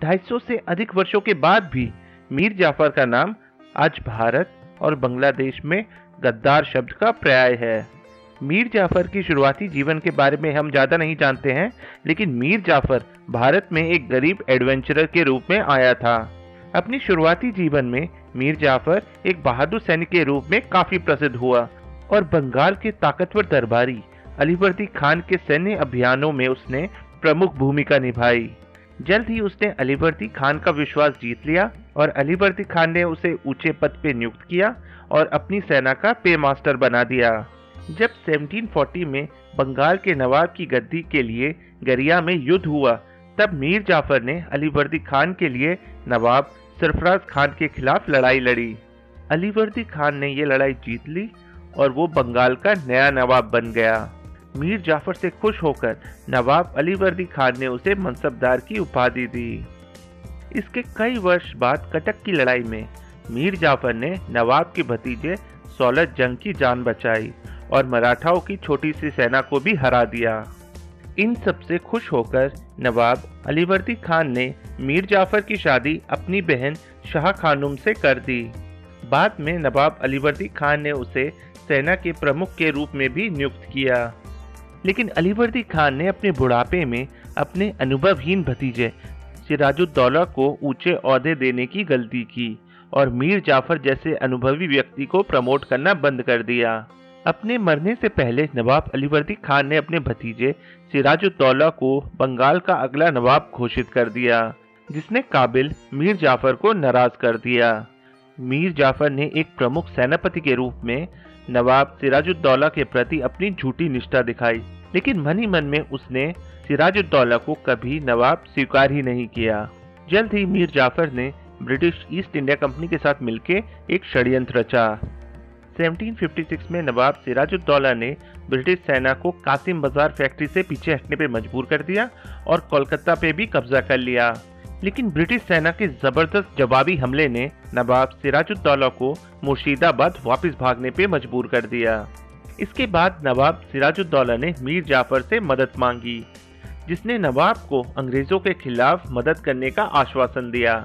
250 से अधिक वर्षों के बाद भी मीर जाफर का नाम आज भारत और बांग्लादेश में गद्दार शब्द का पर्याय है। मीर जाफर की शुरुआती जीवन के बारे में हम ज़्यादा नहीं जानते हैं, लेकिन मीर जाफर भारत में एक गरीब एडवेंचरर के रूप में आया था। अपनी शुरुआती जीवन में मीर जाफर एक बहादुर सैनिक के रूप में काफ़ी प्रसिद्ध हुआ और बंगाल के ताकतवर दरबारी अलीवर्दी खान के सैन्य अभियानों में उसने प्रमुख भूमिका निभाई। जल्द ही उसने अलीवर्दी खान का विश्वास जीत लिया और अलीवर्दी खान ने उसे ऊंचे पद पे नियुक्त किया और अपनी सेना का पे मास्टर बना दिया। जब 1740 में बंगाल के नवाब की गद्दी के लिए गरिया में युद्ध हुआ, तब मीर जाफर ने अलीवर्दी खान के लिए नवाब सरफराज खान के खिलाफ लड़ाई लड़ी। अलीवर्दी खान ने ये लड़ाई जीत ली और वो बंगाल का नया नवाब बन गया। मीर जाफर से खुश होकर नवाब अलीवर्दी खान ने उसे मनसबदार की उपाधि दी। इसके कई वर्ष बाद कटक की लड़ाई में मीर जाफर ने नवाब के भतीजे सौलत जंग की जान बचाई और मराठाओं की छोटी सी सेना को भी हरा दिया। इन सब से खुश होकर नवाब अलीवर्दी खान ने मीर जाफर की शादी अपनी बहन शाह खानुम से कर दी। बाद में नवाब अलीवर्दी खान ने उसे सेना के प्रमुख के रूप में भी नियुक्त किया, लेकिन अलीवर्दी खान ने अपने बुढ़ापे में अपने अनुभवहीन भतीजे सिराजुद्दौला को ऊंचे ओहदे देने की गलती की और मीर जाफर जैसे अनुभवी व्यक्ति को प्रमोट करना बंद कर दिया। अपने मरने से पहले नवाब अलीवर्दी खान ने अपने भतीजे सिराजुद्दौला को बंगाल का अगला नवाब घोषित कर दिया, जिसने काबिल मीर जाफर को नाराज कर दिया। मीर जाफर ने एक प्रमुख सेनापति के रूप में नवाब सिराजुद्दौला के प्रति अपनी झूठी निष्ठा दिखाई, लेकिन मन ही मन में उसने सिराजुद्दौला को कभी नवाब स्वीकार ही नहीं किया। जल्द ही मीर जाफर ने ब्रिटिश ईस्ट इंडिया कंपनी के साथ मिलकर एक षड्यंत्र रचा। 1756 में नवाब सिराजुद्दौला ने ब्रिटिश सेना को कासिम बाजार फैक्ट्री से पीछे हटने पर मजबूर कर दिया और कोलकाता पे भी कब्जा कर लिया, लेकिन ब्रिटिश सेना के जबरदस्त जवाबी हमले ने नवाब सिराजुद्दौला को मुर्शिदाबाद वापस भागने पे मजबूर कर दिया। इसके बाद नवाब सिराजुद्दौला ने मीर जाफर से मदद मांगी, जिसने नवाब को अंग्रेजों के खिलाफ मदद करने का आश्वासन दिया।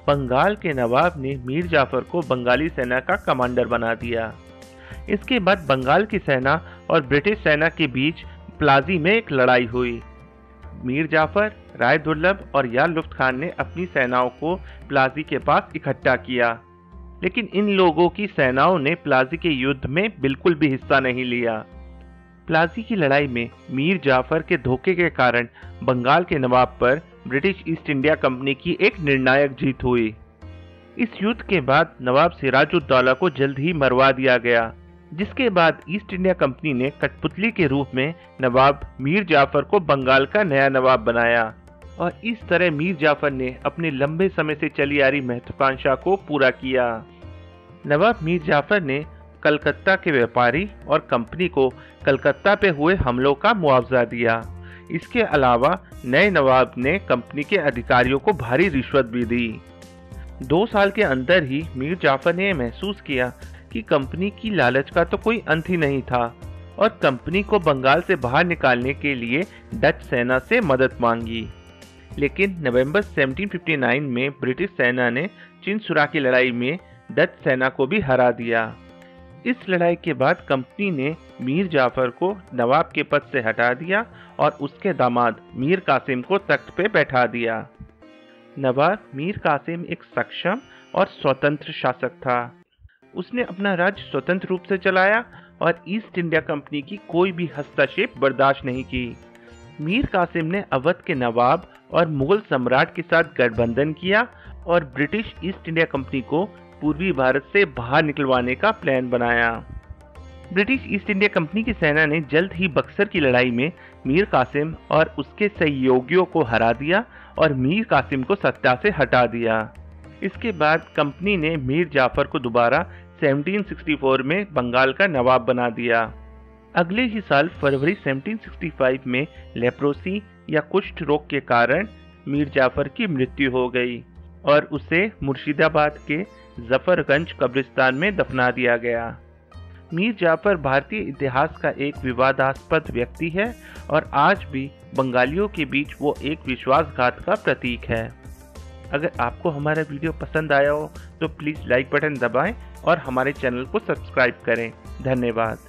बंगाल के नवाब ने मीर जाफर को बंगाली सेना का कमांडर बना दिया। इसके बाद बंगाल की सेना और ब्रिटिश सेना के बीच प्लाजी में एक लड़ाई हुई। मीर जाफर, राय दुर्लभ और यार लुफ्त खान ने अपनी सेनाओं को प्लाजी के पास इकट्ठा किया, लेकिन इन लोगों की सेनाओं ने प्लाजी के युद्ध में बिल्कुल भी हिस्सा नहीं लिया। प्लाजी की लड़ाई में मीर जाफर के धोखे के कारण बंगाल के नवाब पर ब्रिटिश ईस्ट इंडिया कंपनी की एक निर्णायक जीत हुई। इस युद्ध के बाद नवाब सिराजुद्दौला को जल्द ही मरवा दिया गया, जिसके बाद ईस्ट इंडिया कंपनी ने कठपुतली के रूप में नवाब मीर जाफर को बंगाल का नया नवाब बनाया और इस तरह मीर जाफर ने अपने लंबे समय से चली आ रही महत्वाकांक्षा को पूरा किया। नवाब मीर जाफर ने कलकत्ता के व्यापारी और कंपनी को कलकत्ता पे हुए हमलों का मुआवजा दिया। इसके अलावा नए नवाब ने कंपनी के अधिकारियों को भारी रिश्वत भी दी। 2 साल के अंदर ही मीर जाफर ने महसूस किया कि कंपनी की लालच का तो कोई अंत ही नहीं था और कंपनी को बंगाल से बाहर निकालने के लिए डच सेना से मदद मांगी। लेकिन नवंबर 1759 में ब्रिटिश सेना ने चिनसुरा की लड़ाई में डच सेना को भी हरा दिया। इस लड़ाई के बाद कंपनी ने मीर जाफर को नवाब के पद से हटा दिया और उसके दामाद मीर कासिम को तख्त पे बैठा दिया। नवाब मीर कासिम एक सक्षम और स्वतंत्र शासक था। उसने अपना राज्य स्वतंत्र रूप से चलाया और ईस्ट इंडिया कंपनी की कोई भी हस्तक्षेप बर्दाश्त नहीं की। मीर कासिम ने अवध के नवाब और मुगल सम्राट के साथ गठबंधन किया और ब्रिटिश ईस्ट इंडिया कंपनी को पूर्वी भारत से बाहर निकलवाने का प्लान बनाया। ब्रिटिश ईस्ट इंडिया कंपनी की सेना ने जल्द ही बक्सर की लड़ाई में मीर कासिम और उसके सहयोगियों को हरा दिया और मीर कासिम को सत्ता से हटा दिया। इसके बाद कंपनी ने मीर जाफर को दोबारा 1764 में बंगाल का नवाब बना दिया। अगले ही साल फरवरी 1765 में लेप्रोसी या कुष्ठ रोग के कारण मीर जाफर की मृत्यु हो गई और उसे मुर्शिदाबाद के जफरगंज कब्रिस्तान में दफना दिया गया। मीर जाफर भारतीय इतिहास का एक विवादास्पद व्यक्ति है और आज भी बंगालियों के बीच वो एक विश्वासघात का प्रतीक है। अगर आपको हमारा वीडियो पसंद आया हो तो प्लीज़ लाइक बटन दबाएं और हमारे चैनल को सब्सक्राइब करें। धन्यवाद।